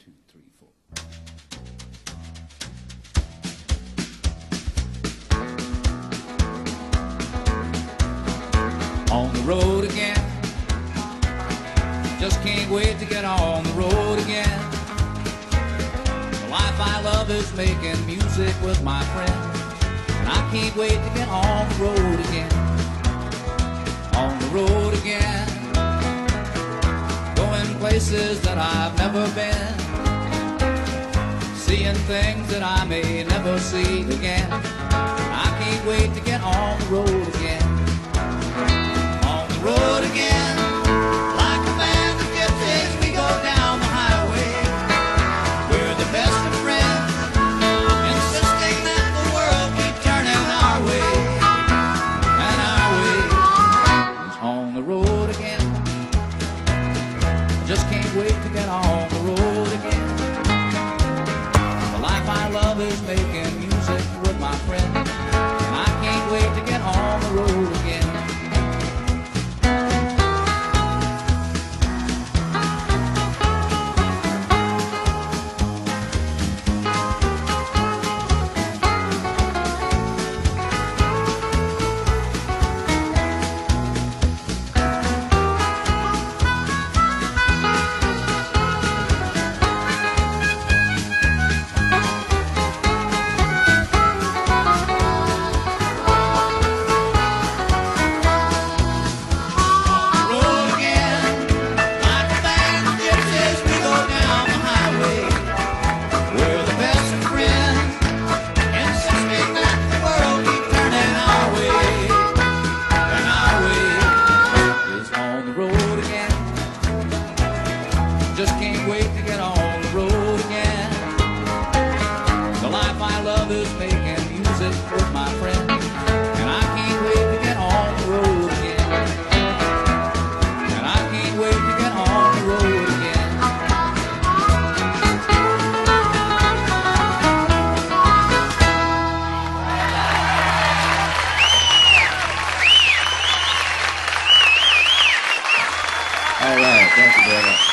2, 3, 4. On the road again, just can't wait to get on the road again. The life I love is making music with my friends, and I can't wait to get on the road again. On the road again, going places that I've never been, seeing things that I may never see again. I can't wait to get on the road again. On the road again, like a band of gypsies, we go down the highway. We're the best of friends, insisting that the world keep turning our way. And our way is on the road again. Just can't wait to get on the road again. The life I love is making music with my friends, and I can't wait to get on the road again. Just can't wait to get on the road again. The life I love is making music with my friends, and I can't wait to get on the road again. And I can't wait to get on the road again. All right, thank you very much.